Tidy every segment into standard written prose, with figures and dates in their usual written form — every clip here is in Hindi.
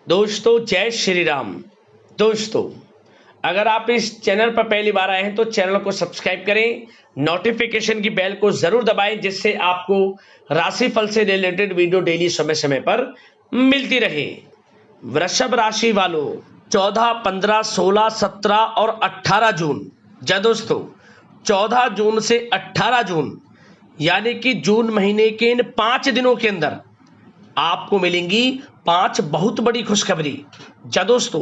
दोस्तों जय श्री राम। दोस्तों अगर आप इस चैनल पर पहली बार आए हैं तो चैनल को सब्सक्राइब करें, नोटिफिकेशन की बेल को जरूर दबाएं जिससे आपको राशिफल से रिलेटेड वीडियो डेली समय समय पर मिलती रहे। वृषभ राशि वालों 14, 15, 16, 17 और 18 जून। जय दोस्तों 14 जून से 18 जून यानी कि जून महीने के इन 5 दिनों के अंदर आपको मिलेंगी 5 बहुत बड़ी खुशखबरी। जा दोस्तों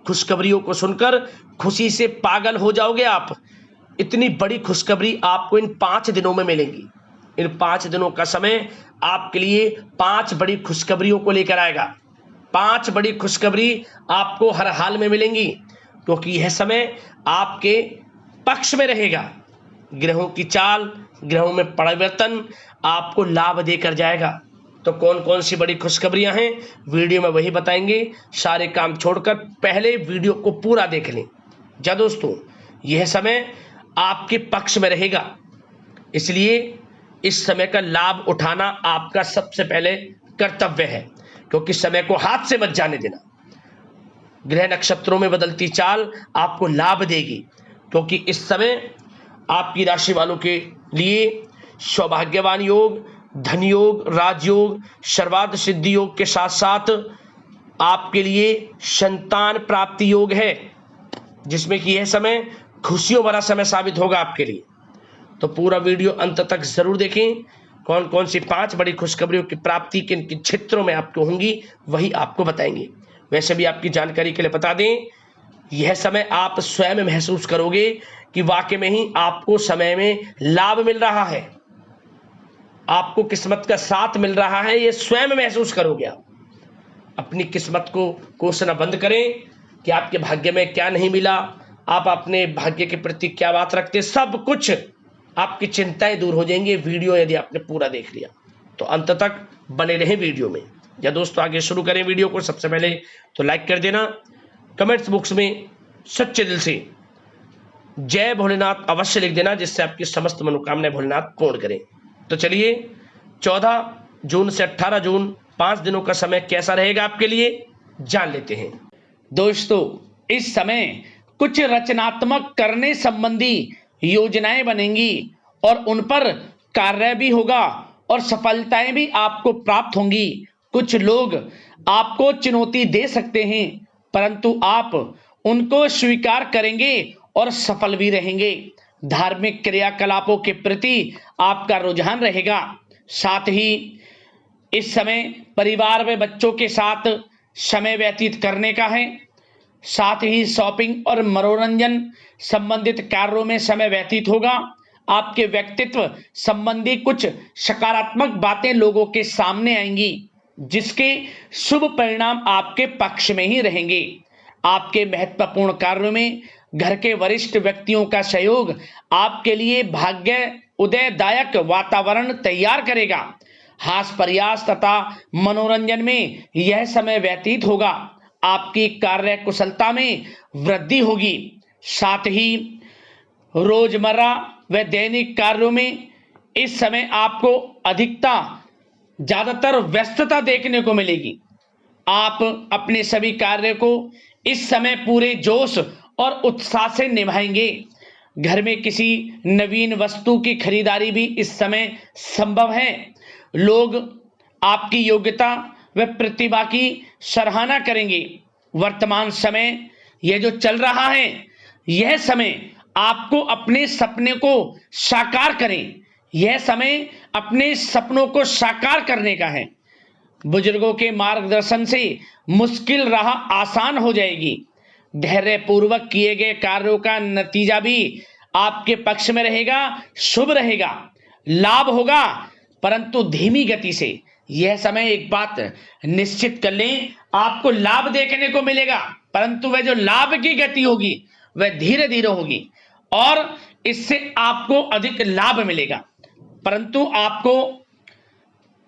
खुशखबरियों को सुनकर खुशी से पागल हो जाओगे आप। इतनी बड़ी खुशखबरी आपको इन 5 दिनों में मिलेंगी। इन 5 दिनों का समय आपके लिए 5 बड़ी खुशखबरियों को लेकर आएगा। 5 बड़ी खुशखबरी आपको हर हाल में मिलेंगी क्योंकि यह समय आपके पक्ष में रहेगा। ग्रहों की चाल, ग्रहों में परिवर्तन आपको लाभ देकर जाएगा। तो कौन कौन सी बड़ी खुशखबरियां हैं वीडियो में वही बताएंगे। सारे काम छोड़कर पहले वीडियो को पूरा देख लें। जा दोस्तों यह समय आपके पक्ष में रहेगा, इसलिए इस समय का लाभ उठाना आपका सबसे पहले कर्तव्य है क्योंकि समय को हाथ से मत जाने देना। ग्रह नक्षत्रों में बदलती चाल आपको लाभ देगी क्योंकि इस समय आपकी राशि वालों के लिए सौभाग्यवान योग, धन योग, राजयोग, सर्वार्थ सिद्धि योग के साथ साथ आपके लिए संतान प्राप्ति योग है जिसमें कि यह समय खुशियों भरा समय साबित होगा आपके लिए। तो पूरा वीडियो अंत तक जरूर देखें। कौन कौन सी 5 बड़ी खुशखबरियों की प्राप्ति किन किन क्षेत्रों में आपको होंगी वही आपको बताएंगे। वैसे भी आपकी जानकारी के लिए बता दें, यह समय आप स्वयं महसूस करोगे कि वाकई में ही आपको समय में लाभ मिल रहा है, आपको किस्मत का साथ मिल रहा है। ये स्वयं महसूस करोगे आप। अपनी किस्मत को कोसना बंद करें कि आपके भाग्य में क्या नहीं मिला, आप अपने भाग्य के प्रति क्या बात रखते, सब कुछ आपकी चिंताएं दूर हो जाएंगी। वीडियो यदि आपने पूरा देख लिया तो अंत तक बने रहें वीडियो में। या दोस्तों आगे शुरू करें वीडियो को। सबसे पहले तो लाइक कर देना, कमेंट्स बॉक्स में सच्चे दिल से जय भोलेनाथ अवश्य लिख देना जिससे आपकी समस्त मनोकामनाएं भोलेनाथ पूर्ण करें। तो चलिए 14 जून से 18 जून 5 दिनों का समय कैसा रहेगा आपके लिए जान लेते हैं। दोस्तों इस समय कुछ रचनात्मक करने संबंधी योजनाएं बनेंगी और उन पर कार्य भी होगा और सफलताएं भी आपको प्राप्त होंगी। कुछ लोग आपको चुनौती दे सकते हैं परंतु आप उनको स्वीकार करेंगे और सफल भी रहेंगे। धार्मिक क्रियाकलापों के प्रति आपका रुझान रहेगा। साथ ही इस समय परिवार में बच्चों के साथ समय व्यतीत करने का है। साथ ही शॉपिंग और मनोरंजन संबंधित कार्यों में समय व्यतीत होगा। आपके व्यक्तित्व संबंधी कुछ सकारात्मक बातें लोगों के सामने आएंगी जिसके शुभ परिणाम आपके पक्ष में ही रहेंगे। आपके महत्वपूर्ण कार्यों में घर के वरिष्ठ व्यक्तियों का सहयोग आपके लिए भाग्य उदयदायक वातावरण तैयार करेगा। हास्य प्रयास तथा मनोरंजन में यह समय व्यतीत होगा। आपकी कार्य कुशलता में वृद्धि होगी। साथ ही रोजमर्रा व दैनिक कार्यों में इस समय आपको ज्यादातर व्यस्तता देखने को मिलेगी। आप अपने सभी कार्य को इस समय पूरे जोश और उत्साह से निभाएंगे। घर में किसी नवीन वस्तु की खरीदारी भी इस समय संभव है। लोग आपकी योग्यता व प्रतिभा की सराहना करेंगे। वर्तमान समय यह जो चल रहा है, यह समय आपको अपने सपने को साकार करें। यह समय अपने सपनों को साकार करने का है। बुजुर्गों के मार्गदर्शन से मुश्किल राह आसान हो जाएगी। धैर्य पूर्वक किए गए कार्यों का नतीजा भी आपके पक्ष में रहेगा, शुभ रहेगा, लाभ होगा परंतु धीमी गति से। यह समय एक बात निश्चित कर लें, आपको लाभ देखने को मिलेगा परंतु वह जो लाभ की गति होगी वह धीरे धीरे होगी और इससे आपको अधिक लाभ मिलेगा। परंतु आपको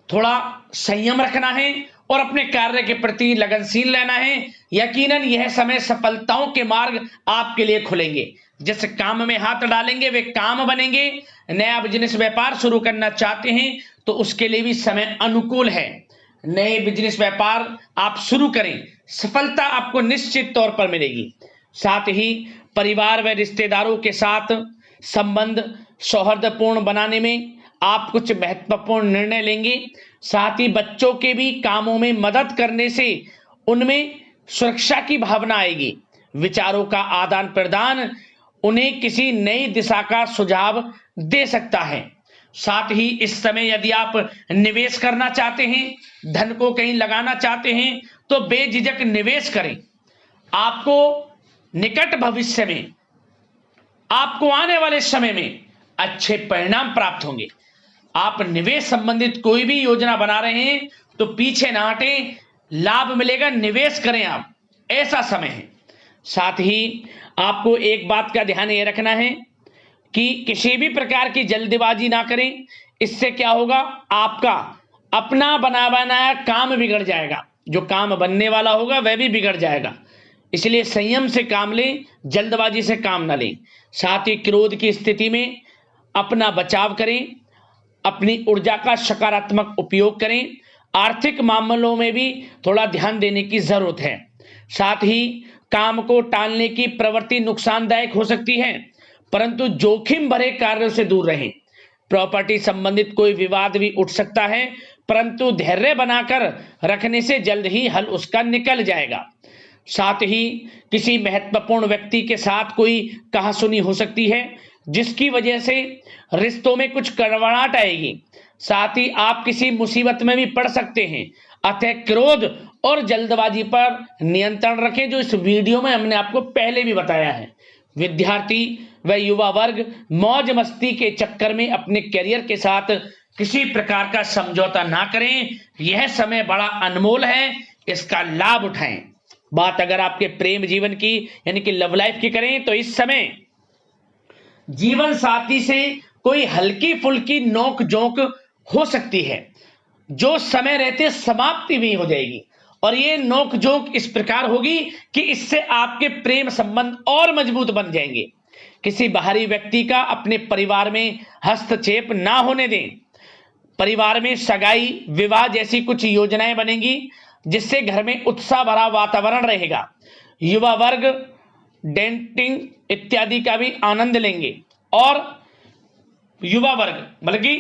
थोड़ा संयम रखना है और अपने कार्य के प्रति लगनशील रहना है। यकीनन यह समय सफलताओं के मार्ग आपके लिए खुलेंगे। जिस काम में हाथ डालेंगे वे काम बनेंगे। नया बिजनेस व्यापार शुरू करना चाहते हैं तो उसके लिए भी समय अनुकूल है। नए बिजनेस व्यापार आप शुरू करें, सफलता आपको निश्चित तौर पर मिलेगी। साथ ही परिवार व रिश्तेदारों के साथ संबंध सौहार्दपूर्ण बनाने में आप कुछ महत्वपूर्ण निर्णय लेंगे। साथ ही बच्चों के भी कामों में मदद करने से उनमें सुरक्षा की भावना आएगी। विचारों का आदान प्रदान उन्हें किसी नई दिशा का सुझाव दे सकता है। साथ ही इस समय यदि आप निवेश करना चाहते हैं, धन को कहीं लगाना चाहते हैं, तो बेझिझक निवेश करें। आपको निकट भविष्य में, आपको आने वाले समय में अच्छे परिणाम प्राप्त होंगे। आप निवेश संबंधित कोई भी योजना बना रहे हैं तो पीछे ना हटें, लाभ मिलेगा, निवेश करें आप, ऐसा समय है। साथ ही आपको एक बात का ध्यान ये रखना है कि किसी भी प्रकार की जल्दबाजी ना करें। इससे क्या होगा, आपका अपना बना बनाया काम बिगड़ जाएगा, जो काम बनने वाला होगा वह भी बिगड़ जाएगा। इसलिए संयम से काम लें, जल्दबाजी से काम ना लें। साथ ही क्रोध की स्थिति में अपना बचाव करें, अपनी ऊर्जा का सकारात्मक उपयोग करें। आर्थिक मामलों में भी थोड़ा ध्यान देने की जरूरत है। साथ ही काम को टालने की प्रवृत्ति नुकसानदायक हो सकती है, परंतु जोखिम भरे कार्यों से दूर रहें। प्रॉपर्टी संबंधित कोई विवाद भी उठ सकता है, परंतु धैर्य बनाकर रखने से जल्द ही हल उसका निकल जाएगा। साथ ही किसी महत्वपूर्ण व्यक्ति के साथ कोई कहासुनी हो सकती है, जिसकी वजह से रिश्तों में कुछ कड़वाहट आएगी। साथ ही आप किसी मुसीबत में भी पड़ सकते हैं। अतः क्रोध और जल्दबाजी पर नियंत्रण रखें, जो इस वीडियो में हमने आपको पहले भी बताया है। विद्यार्थी व युवा वर्ग मौज मस्ती के चक्कर में अपने करियर के साथ किसी प्रकार का समझौता ना करें। यह समय बड़ा अनमोल है, इसका लाभ उठाएं। बात अगर आपके प्रेम जीवन की यानी कि लव लाइफ की करें तो इस समय जीवन साथी से कोई हल्की फुल्की नोक झोंक हो सकती है, जो समय रहते समाप्ति भी हो जाएगी। और ये नोक झोंक इस प्रकार होगी कि इससे आपके प्रेम संबंध और मजबूत बन जाएंगे। किसी बाहरी व्यक्ति का अपने परिवार में हस्तक्षेप ना होने दें। परिवार में सगाई विवाह जैसी कुछ योजनाएं बनेंगी, जिससे घर में उत्साह भरा वातावरण रहेगा। युवा वर्ग डेटिंग इत्यादि का भी आनंद लेंगे। और युवा वर्ग मतलब कि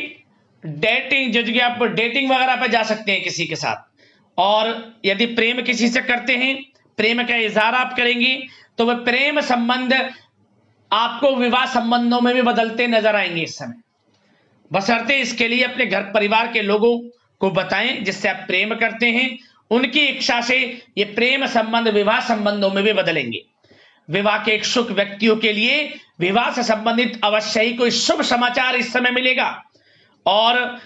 डेटिंग, जैसे कि आप डेटिंग वगैरह पर जा सकते हैं किसी के साथ। और यदि प्रेम किसी से करते हैं, प्रेम का इजहार आप करेंगे, तो वह प्रेम संबंध आपको विवाह संबंधों में भी बदलते नजर आएंगे इस समय। बशर्ते इसके लिए अपने घर परिवार के लोगों को बताएं जिससे आप प्रेम करते हैं। उनकी इच्छा से ये प्रेम संबंध विवाह संबंधों में भी बदलेंगे। विवाह के इच्छुक व्यक्तियों के लिए विवाह से संबंधित अवश्य ही कोई शुभ समाचार इस समय मिलेगा। और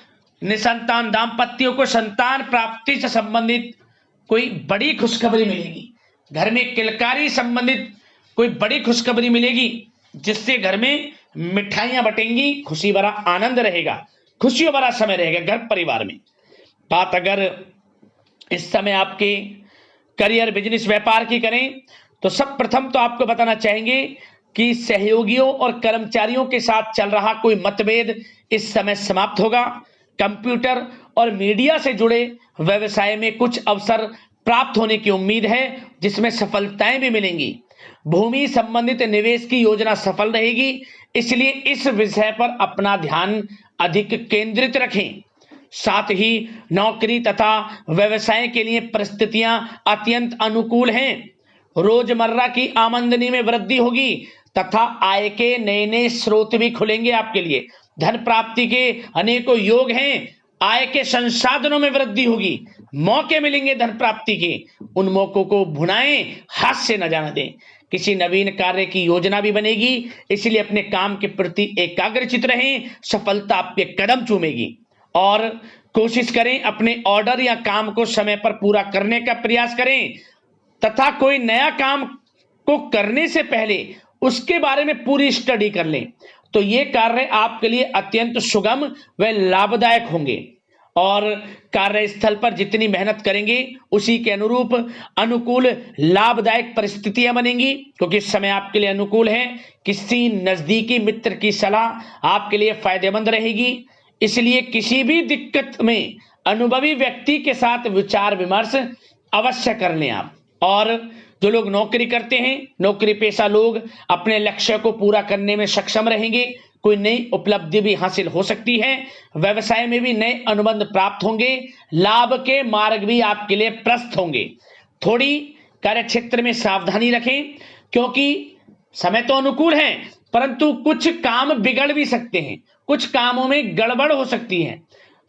निसंतान दाम्पत्यों को संतान प्राप्ति से संबंधित कोई बड़ी खुशखबरी मिलेगी। घर में किलकारी संबंधित कोई बड़ी खुशखबरी मिलेगी, जिससे घर में मिठाइयां बटेंगी, खुशी भरा आनंद रहेगा, खुशियों भरा समय रहेगा घर परिवार में। बात अगर इस समय आपके करियर बिजनेस व्यापार की करें तो सब प्रथम तो आपको बताना चाहेंगे कि सहयोगियों और कर्मचारियों के साथ चल रहा कोई मतभेद इस समय समाप्त होगा। कंप्यूटर और मीडिया से जुड़े व्यवसाय में कुछ अवसर प्राप्त होने की उम्मीद है, जिसमें सफलताएं भी मिलेंगी। भूमि संबंधित निवेश की योजना सफल रहेगी, इसलिए इस विषय पर अपना ध्यान अधिक केंद्रित रखें। साथ ही नौकरी तथा व्यवसाय के लिए परिस्थितियां अत्यंत अनुकूल हैं। रोजमर्रा की आमदनी में वृद्धि होगी तथा आय के नए नए स्रोत भी खुलेंगे आपके लिए। धन प्राप्ति के अनेकों योग हैं। आय के संसाधनों में वृद्धि होगी, मौके मिलेंगे धन प्राप्ति के। उन मौकों को भुनाएं, हाथ से न जाने दें। किसी नवीन कार्य की योजना भी बनेगी, इसलिए अपने काम के प्रति एकाग्रचित रहें, सफलता आपके कदम चूमेगी। और कोशिश करें अपने ऑर्डर या काम को समय पर पूरा करने का प्रयास करें तथा कोई नया काम को करने से पहले उसके बारे में पूरी स्टडी कर लें, तो ये कार्य आपके लिए अत्यंत सुगम व लाभदायक होंगे। और कार्यस्थल पर जितनी मेहनत करेंगे उसी के अनुरूप अनुकूल लाभदायक परिस्थितियां बनेंगी, क्योंकि समय आपके लिए अनुकूल है। किसी नजदीकी मित्र की सलाह आपके लिए फायदेमंद रहेगी, इसलिए किसी भी दिक्कत में अनुभवी व्यक्ति के साथ विचार विमर्श अवश्य कर लें आप। और जो लोग नौकरी करते हैं, नौकरी पेशा लोग अपने लक्ष्य को पूरा करने में सक्षम रहेंगे। कोई नई उपलब्धि भी हासिल हो सकती है। व्यवसाय में भी नए अनुबंध प्राप्त होंगे। लाभ के मार्ग भी आपके लिए प्रशस्त होंगे। थोड़ी कार्य क्षेत्र में सावधानी रखें, क्योंकि समय तो अनुकूल है, परंतु कुछ काम बिगड़ भी सकते हैं, कुछ कामों में गड़बड़ हो सकती है।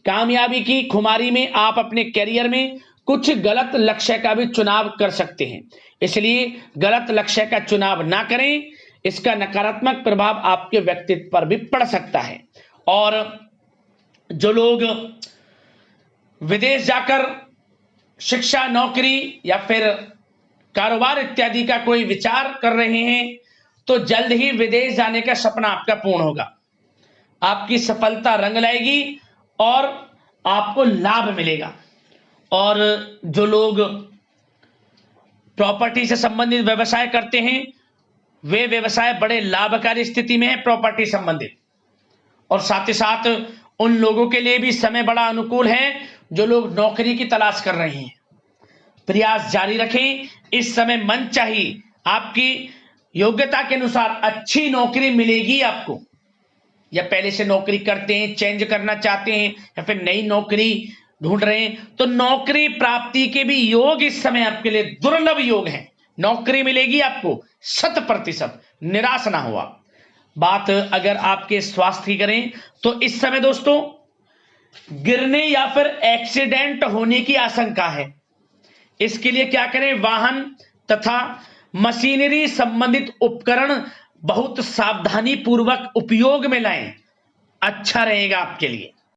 कामयाबी की खुमारी में आप अपने करियर में कुछ गलत लक्ष्य का भी चुनाव कर सकते हैं, इसलिए गलत लक्ष्य का चुनाव ना करें। इसका नकारात्मक प्रभाव आपके व्यक्तित्व पर भी पड़ सकता है। और जो लोग विदेश जाकर शिक्षा, नौकरी या फिर कारोबार इत्यादि का कोई विचार कर रहे हैं, तो जल्द ही विदेश जाने का सपना आपका पूर्ण होगा। आपकी सफलता रंग लाएगी और आपको लाभ मिलेगा। और जो लोग प्रॉपर्टी से संबंधित व्यवसाय करते हैं, वे व्यवसाय बड़े लाभकारी स्थिति में है प्रॉपर्टी संबंधित। और साथ ही साथ उन लोगों के लिए भी समय बड़ा अनुकूल है जो लोग नौकरी की तलाश कर रहे हैं। प्रयास जारी रखें। इस समय मन चाहिए आपकी योग्यता के अनुसार अच्छी नौकरी मिलेगी आपको। या पहले से नौकरी करते हैं, चेंज करना चाहते हैं, या फिर नई नौकरी ढूंढ रहे हैं, तो नौकरी प्राप्ति के भी योग इस समय आपके लिए दुर्लभ योग हैं। नौकरी मिलेगी आपको 100%, निराश ना हो आप। बात अगर आपके स्वास्थ्य की करें तो इस समय दोस्तों गिरने या फिर एक्सीडेंट होने की आशंका है। इसके लिए क्या करें? वाहन तथा मशीनरी संबंधित उपकरण बहुत सावधानी पूर्वक उपयोग में लाएं, अच्छा रहेगा आपके लिए।